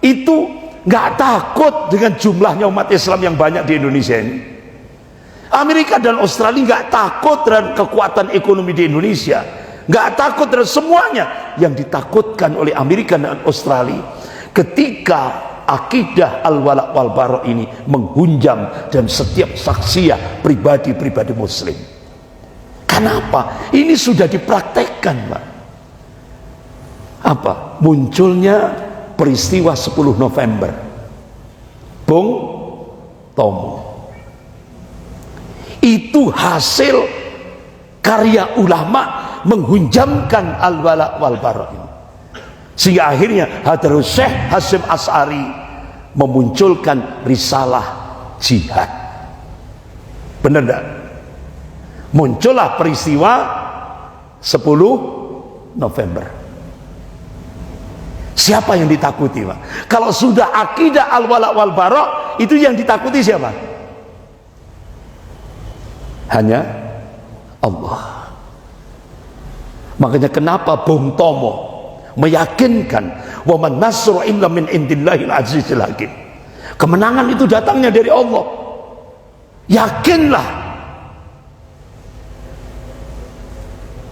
itu nggak takut dengan jumlahnya umat Islam yang banyak di Indonesia ini. Amerika dan Australia nggak takut dengan kekuatan ekonomi di Indonesia, nggak takut dengan semuanya. Yang ditakutkan oleh Amerika dan Australia ketika akidah al-wala wal bara ini menghunjam dan setiap saksiah pribadi-pribadi muslim. Kenapa? Ini sudah dipraktekkan, Pak. Apa? Munculnya peristiwa 10 November. Bung Tomo. Itu hasil karya ulama menghunjamkan al-wala wal bara ini. Sehingga akhirnya Hadarus Syekh Hasyim Asy'ari memunculkan risalah jihad. Benar enggak? Muncullah peristiwa 10 November. Siapa yang ditakuti, Pak? Kalau sudah akidah al-wala wal bara, itu yang ditakuti siapa? Hanya Allah. Makanya kenapa Bung Tomo meyakinkan Wa man nasru illa min indillahil azizil hakim. Kemenangan itu datangnya dari Allah. Yakinlah.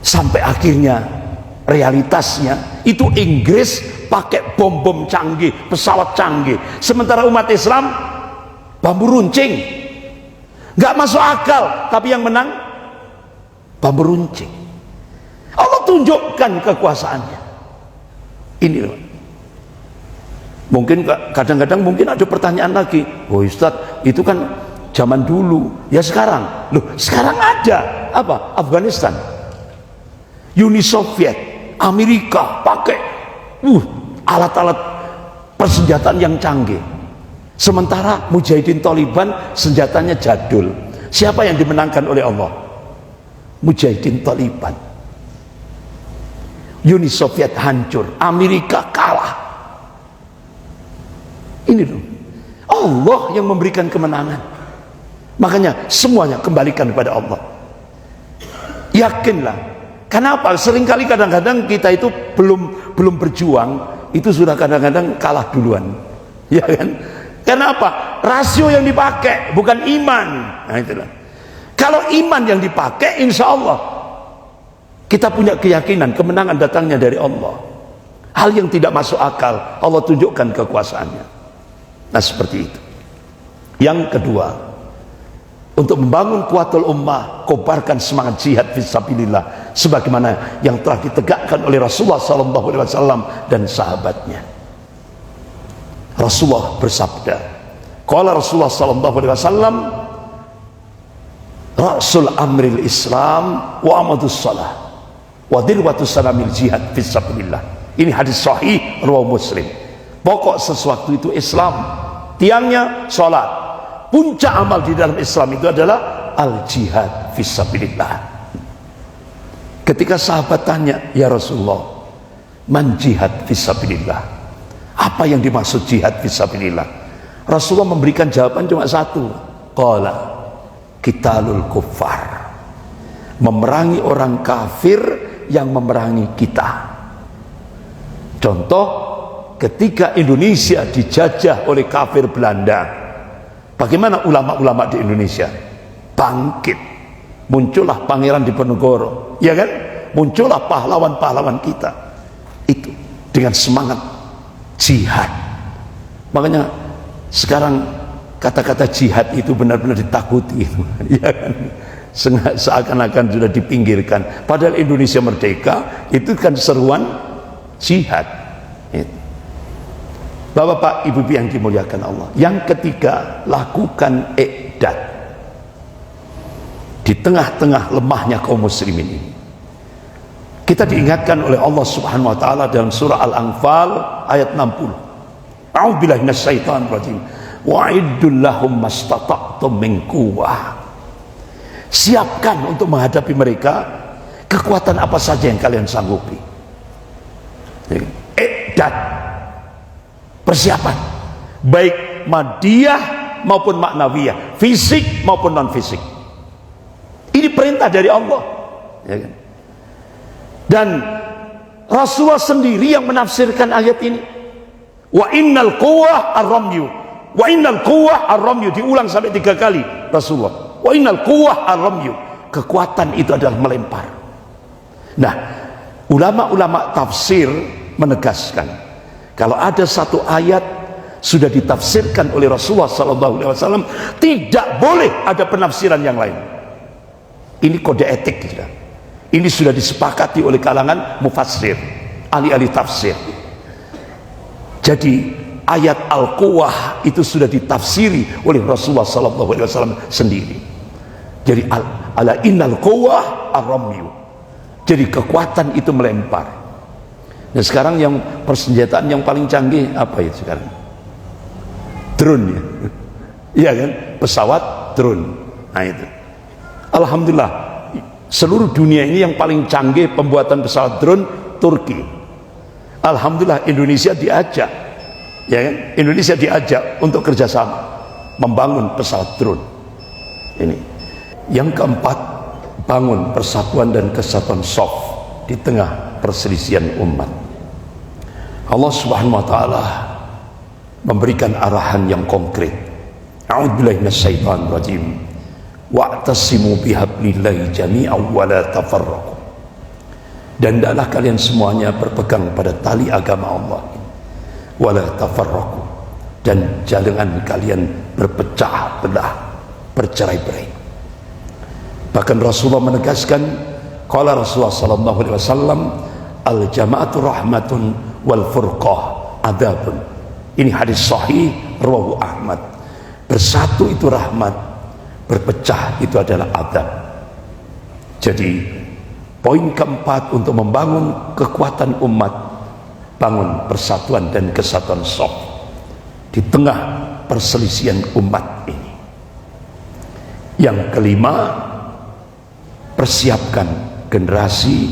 Sampai akhirnya realitasnya itu Inggris pakai bom-bom canggih, pesawat canggih, sementara umat Islam bambu runcing. Nggak masuk akal, tapi yang menang bambu runcing. Allah tunjukkan kekuasaannya. Ini loh. Mungkin kadang-kadang mungkin ada pertanyaan lagi, oh Ustadz, itu kan zaman dulu, ya sekarang. Loh, sekarang ada apa? Afghanistan, Uni Soviet, Amerika pakai alat-alat persenjataan yang canggih. Sementara Mujahidin Taliban senjatanya jadul. Siapa yang dimenangkan oleh Allah? Mujahidin Taliban. Uni Soviet hancur, Amerika kalah. Ini loh, Allah yang memberikan kemenangan. Makanya semuanya kembalikan kepada Allah. Yakinlah. Kenapa? Seringkali kadang-kadang kita itu belum berjuang, itu sudah kadang-kadang kalah duluan. Ya kan? Kenapa? Rasio yang dipakai bukan iman. Nah itulah. Kalau iman yang dipakai, insya Allah kita punya keyakinan kemenangan datangnya dari Allah. Hal yang tidak masuk akal, Allah tunjukkan kekuasaannya. Nah seperti itu. Yang kedua, untuk membangun kuatul ummah, kobarkan semangat jihad fisabilillah sebagaimana yang telah ditegakkan oleh Rasulullah SAW dan sahabatnya. Rasulullah bersabda, qala Rasulullah SAW, Rasul amril Islam wa amadus salah wa dirwatus salamil jihad fisabilillah. Ini hadis sahih riwayat Muslim. Pokok sesuatu itu Islam, tiangnya salat. Puncak amal di dalam Islam itu adalah al-jihad fisabilillah. Ketika sahabat tanya, ya Rasulullah, man jihad fisabilillah? Apa yang dimaksud jihad fisabilillah? Rasulullah memberikan jawaban cuma satu. Qala qitalul kuffar. Memerangi orang kafir yang memerangi kita. Contoh, ketika Indonesia dijajah oleh kafir Belanda, bagaimana ulama-ulama di Indonesia? Bangkit. Muncullah Pangeran Diponegoro, ya kan? Muncullah pahlawan-pahlawan kita. Itu dengan semangat jihad. Makanya sekarang kata-kata jihad itu benar-benar ditakuti, ya kan? Seakan-akan sudah dipinggirkan. Padahal Indonesia merdeka itu kan seruan jihad. Bapak-bapak, ibu-ibu yang dimuliakan Allah. Yang ketiga, lakukan i'dad. Di tengah-tengah lemahnya kaum muslimin ini, kita diingatkan oleh Allah Subhanahu wa taala dalam surah Al-Anfal ayat 60. A'udzubillahi minasyaitonir rajim. Wa'iddul lahum mastata'tum min quwwah. Siapkan untuk menghadapi mereka kekuatan apa saja yang kalian sanggupi. I'dad. Persiapan baik madiyah maupun maknawiyah, fisik maupun non fisik. Ini perintah dari Allah, ya kan? Dan Rasulullah sendiri yang menafsirkan ayat ini. Wa innal quwwah ar-ramyu. Wa innal quwwah ar-ramyu, diulang sampai 3 kali Rasulullah. Wa innal quwwah ar-ramyu. Kekuatan itu adalah melempar. Nah, ulama-ulama tafsir menegaskan, kalau ada satu ayat sudah ditafsirkan oleh Rasulullah SAW, tidak boleh ada penafsiran yang lain. Ini kode etik kita. Ini sudah disepakati oleh kalangan mufassir, ahli-ahli tafsir. Jadi ayat al-quwwah itu sudah ditafsiri oleh Rasulullah SAW sendiri. Jadi ala innal quwwah ar-ramyu. Jadi kekuatan itu melempar. Nah sekarang yang persenjataan yang paling canggih apa itu sekarang? Drone ya. Iya kan? Pesawat drone. Nah itu. Alhamdulillah seluruh dunia ini yang paling canggih pembuatan pesawat drone Turki. Alhamdulillah Indonesia diajak, ya kan? Indonesia diajak untuk kerjasama membangun pesawat drone. Ini. Yang keempat, bangun persatuan dan kesatuan soft di tengah perselisihan umat. Allah Subhanahu wa taala memberikan arahan yang konkret. A'udzubillahi minasyaitonir rajim. Wa'tasimu bihablillahi jami'an wa la tafarraqu. Dan hendaklah kalian semuanya berpegang pada tali agama Allah. Wa la tafarraqu. Dan jangan kalian berpecah belah, bercerai-berai. Bahkan Rasulullah menegaskan, qala Rasulullah sallallahu alaihi wasallam, al jama'atu rahmatun wal furqah adzabun. Ini hadis sahih rawahu Ahmad. Bersatu itu rahmat, berpecah itu adalah azab. Jadi poin keempat untuk membangun kekuatan umat, bangun persatuan dan kesatuan shaf di tengah perselisihan umat ini. Yang kelima, persiapkan generasi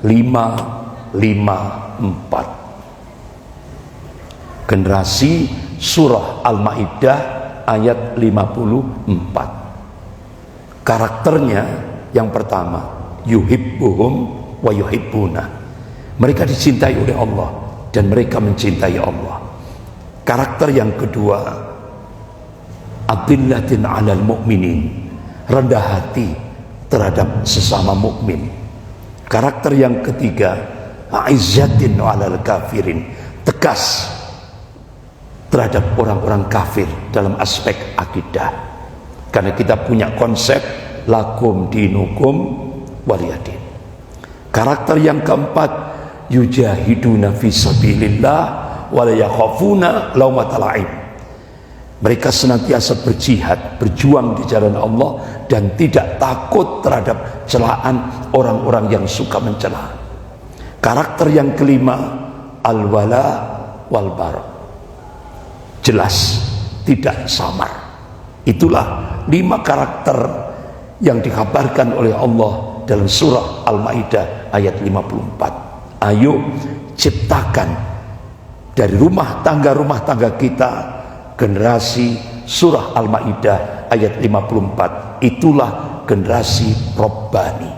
554. Generasi surah Al-Maidah ayat 54. Karakternya yang pertama, yuhibbuhum wa yuhibbuna. Mereka dicintai oleh Allah dan mereka mencintai Allah. Karakter yang kedua, adillatin 'alal mu'minin, rendah hati terhadap sesama mukmin. Karakter yang ketiga, aizzatin 'alal kafirin, tegas terhadap orang-orang kafir dalam aspek akidah. Karena kita punya konsep lakum dinukum waliyadin. Karakter yang keempat, yujahiduna fi sabilillah wa la yakhafuna laumata la'im. Mereka senantiasa berjihad, berjuang di jalan Allah dan tidak takut terhadap celaan orang-orang yang suka mencela. Karakter yang kelima, al-wala wal bara, jelas, tidak samar. Itulah 5 karakter yang dikabarkan oleh Allah dalam surah Al-Maidah ayat 54. Ayo ciptakan dari rumah tangga kita generasi surah Al-Maidah ayat 54. Itulah generasi Robbani.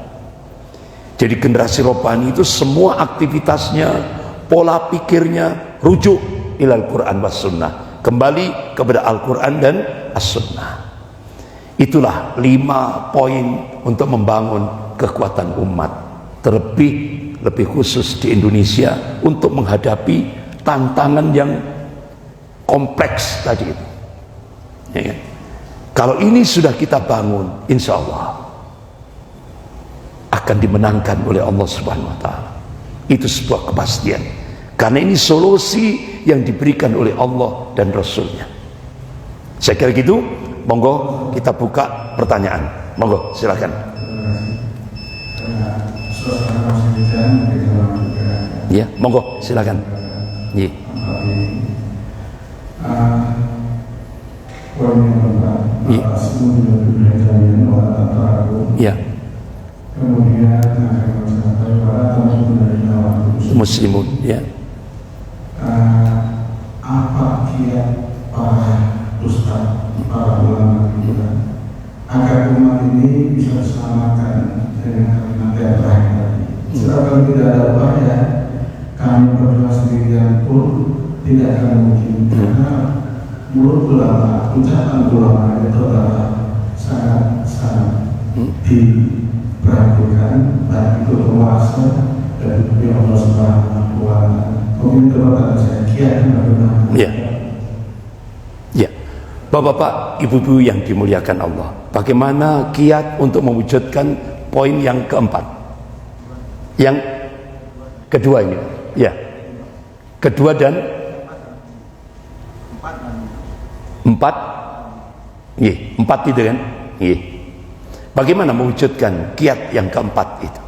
Jadi generasi Robbani itu semua aktivitasnya, pola pikirnya rujuk ilal Quran was sunnah, kembali kepada Al-Quran dan As-Sunnah. Itulah 5 poin untuk membangun kekuatan umat, lebih khusus di Indonesia untuk menghadapi tantangan yang kompleks tadi itu. Ya kan? Kalau ini sudah kita bangun, insya Allah akan dimenangkan oleh Allah Subhanahu wa taala. Itu sebuah kepastian. Karena ini solusi yang diberikan oleh Allah dan Rasulnya. Saya kira gitu. Monggo kita buka pertanyaan. Monggo silakan. Ya, monggo silakan. Iya. Ya. Kemudian Muslimun, ya. Apa kiat para ustaz, para ulama kita agar umat ini bisa diselamatkan dengan kalimat yang terakhir tadi. Kalau tidak ada upaya, kami berdua sendirian pun tidak akan mungkin, karena mulut ulama, ucapan ulama itu adalah sangat diperhatikan, baik itu penguasa dan juga Allah Subhanahu wa Ta'ala. Mungkin kepada saya kiat bagaimana? Ya. Ya. Bapak-bapak, ibu-ibu yang dimuliakan Allah, bagaimana kiat untuk mewujudkan poin yang keempat? Yang kedua ini. Ya. Kedua dan 4. Iya, 4 itu kan? Iya. Bagaimana mewujudkan kiat yang keempat itu?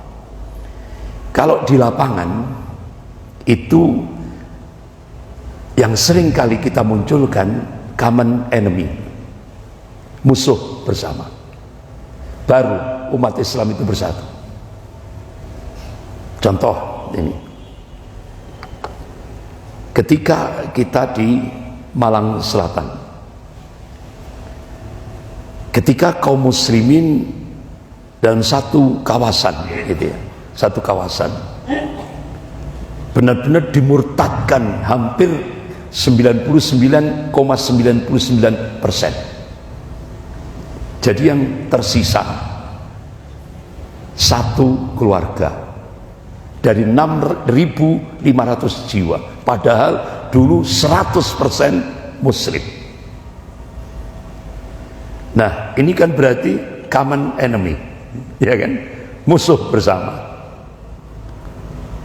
Kalau di lapangan itu yang sering kali kita munculkan common enemy, musuh bersama. Baru umat Islam itu bersatu. Contoh ini, ketika kita di Malang Selatan, ketika kaum muslimin dalam satu kawasan gitu ya, satu kawasan benar-benar dimurtadkan hampir 99,99%. Jadi yang tersisa satu keluarga dari 6.500 jiwa, padahal dulu 100% muslim. Nah, ini kan berarti common enemy, ya kan? Musuh bersama.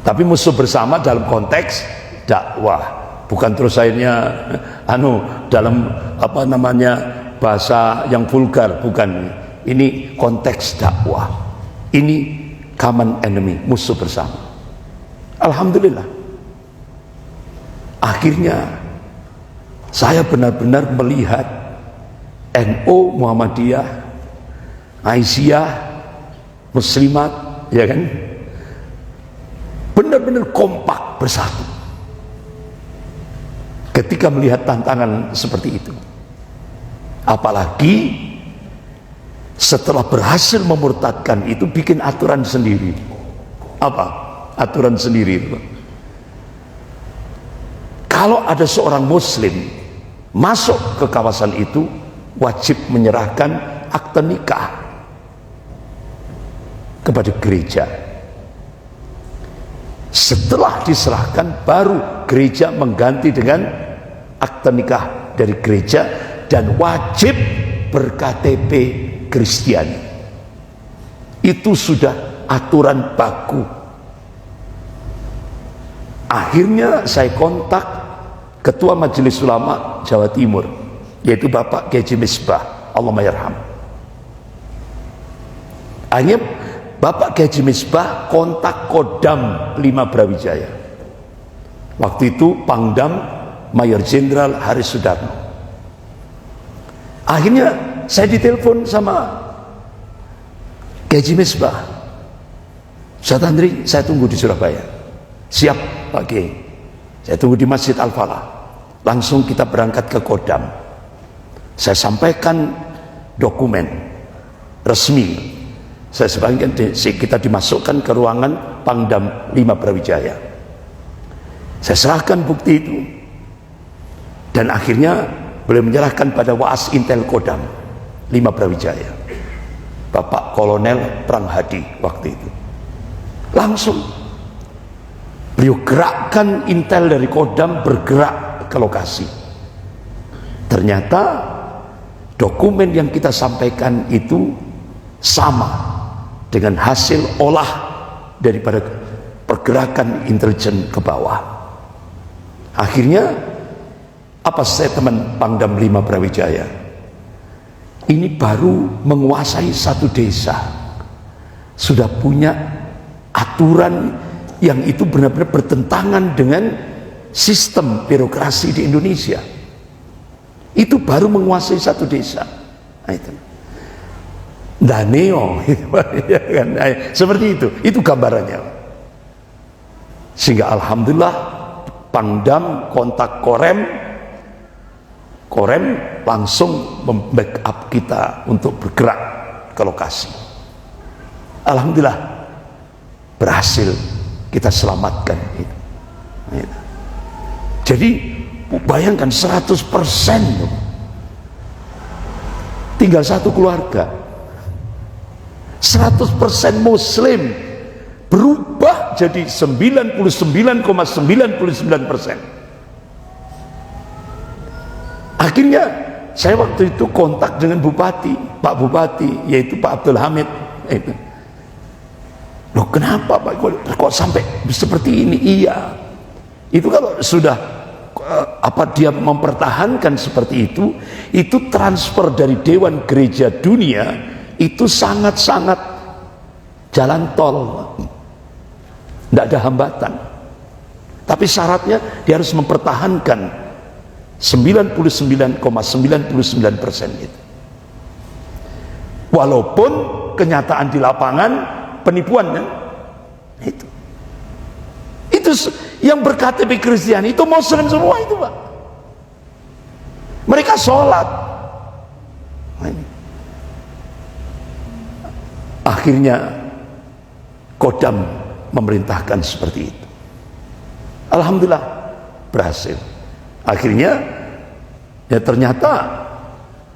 Tapi musuh bersama dalam konteks dakwah, bukan terus akhirnya dalam bahasa yang vulgar, bukan. Ini konteks dakwah. Ini common enemy, musuh bersama. Alhamdulillah. Akhirnya saya benar-benar melihat NU, Muhammadiyah, Aisyah, Muslimat, ya kan, benar-benar kompak bersatu ketika melihat tantangan seperti itu. Apalagi setelah berhasil memurtadkan itu, bikin aturan sendiri. Apa aturan sendiri itu? Kalau ada seorang muslim masuk ke kawasan itu, wajib menyerahkan akte nikah kepada gereja. Setelah diserahkan, baru gereja mengganti dengan akte nikah dari gereja, dan wajib berKTP Kristiani. Itu sudah aturan baku. Akhirnya saya kontak Ketua Majelis Ulama Jawa Timur, yaitu Bapak Kiai Haji Misbah, Allahumayarham. Akhirnya Bapak Kiai Haji Misbah kontak Kodam 5 Brawijaya. Waktu itu Pangdam Mayor Jenderal Haris Sudarno. Akhirnya saya ditelepon sama Kiai Haji Misbah, Ustaz Andri, saya tunggu di Surabaya. Siap Pak Kiai, saya tunggu di Masjid Al-Falah. Langsung kita berangkat ke Kodam. Saya sampaikan dokumen resmi. Saya sampaikan, kita dimasukkan ke ruangan Pangdam 5 Brawijaya. Saya serahkan bukti itu, dan akhirnya beliau menyerahkan pada Waas Intel Kodam 5 Brawijaya, Bapak Kolonel Pranghadi waktu itu. Langsung beliau gerakkan intel dari Kodam bergerak ke lokasi. Ternyata dokumen yang kita sampaikan itu sama dengan hasil olah daripada pergerakan intelijen ke bawah. Akhirnya apa statement Pangdam 5 Brawijaya? Ini baru menguasai satu desa, sudah punya aturan yang itu benar-benar bertentangan dengan sistem birokrasi di Indonesia. Itu baru menguasai satu desa. Nah, itu Daneo, ya kan? Seperti itu gambarannya. Sehingga alhamdulillah Pangdam kontak Korem langsung membackup kita untuk bergerak ke lokasi. Alhamdulillah berhasil kita selamatkan itu. Jadi bayangkan 100%, tinggal satu keluarga, 100% muslim, berubah jadi 99,99%. Akhirnya saya waktu itu kontak dengan Bupati, Pak Bupati, yaitu Pak Abdul Hamid. Loh, kenapa Pak kok sampai seperti ini? Iya, itu kalau sudah dia mempertahankan seperti itu transfer dari Dewan Gereja Dunia itu sangat-sangat jalan tol, tidak ada hambatan. Tapi syaratnya dia harus mempertahankan 99,99% itu. Walaupun kenyataan di lapangan penipuan kan? Itu yang berKTP Kristiani itu Muslim semua itu Pak. Mereka sholat. Akhirnya Kodam memerintahkan seperti itu. Alhamdulillah berhasil. Akhirnya ya ternyata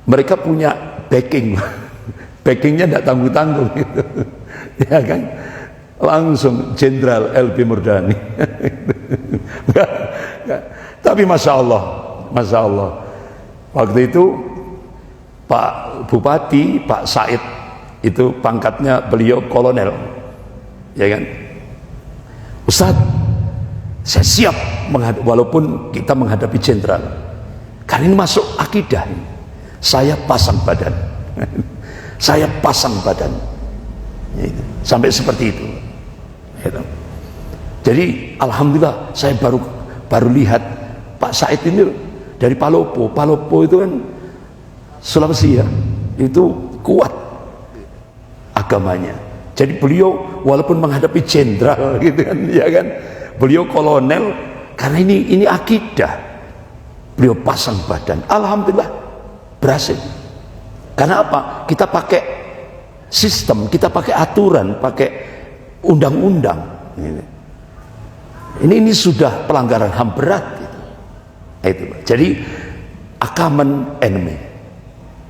mereka punya backing. Backingnya tidak tanggung-tanggung gitu. Ya kan, langsung Jenderal LB Murdani. Tapi masya Allah waktu itu Pak Bupati, Pak Said itu pangkatnya beliau kolonel, ya kan, Ustadz saya siap walaupun kita menghadapi jenderal, karena ini masuk akidah, saya pasang badan. Saya pasang badan, sampai seperti itu. Jadi alhamdulillah saya baru lihat Pak Said ini dari Palopo itu kan Sulawesi ya, itu kuat agamanya. Jadi beliau walaupun menghadapi jenderal gitu kan, ya kan, beliau kolonel, karena ini akidah, beliau pasang badan. Alhamdulillah berhasil. Karena apa? Kita pakai sistem, kita pakai aturan, pakai undang-undang. Ini sudah pelanggaran HAM berat. Gitu. Itu. Jadi common enemy.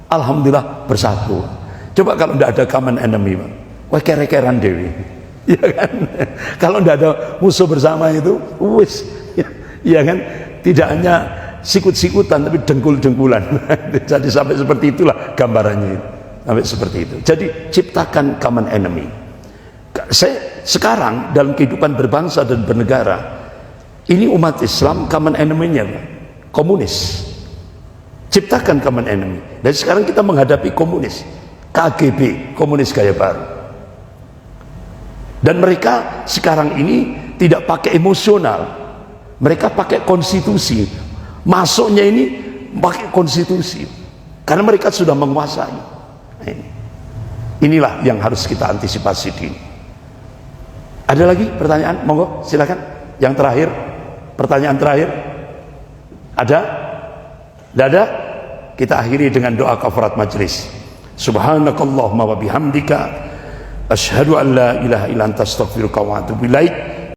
Alhamdulillah bersatu. Coba kalau tidak ada common enemy, wah kere-keran dewi. Ya kan? Kalau tidak ada musuh bersama itu, wis, ya kan? Tidak hanya sikut-sikutan tapi dengkul-dengkulan. Jadi sampai seperti itulah gambarannya, sampai seperti itu. Jadi ciptakan common enemy. Sekarang dalam kehidupan berbangsa dan bernegara ini, umat Islam common enemy-nya komunis. Ciptakan common enemy. Dan sekarang kita menghadapi komunis, KGB, komunis gaya baru. Dan mereka sekarang ini tidak pakai emosional, mereka pakai konstitusi. Masuknya ini pakai konstitusi, karena mereka sudah menguasai. Inilah yang harus kita antisipasi dini. Ada lagi pertanyaan? Monggo silakan. Yang terakhir, pertanyaan terakhir. Ada? Tidak ada? Kita akhiri dengan doa kafarat majlis. Subhanakallahumma wa bihamdika asyhadu an la ilaha illa anta astaghfiruka wa atubu ilaik.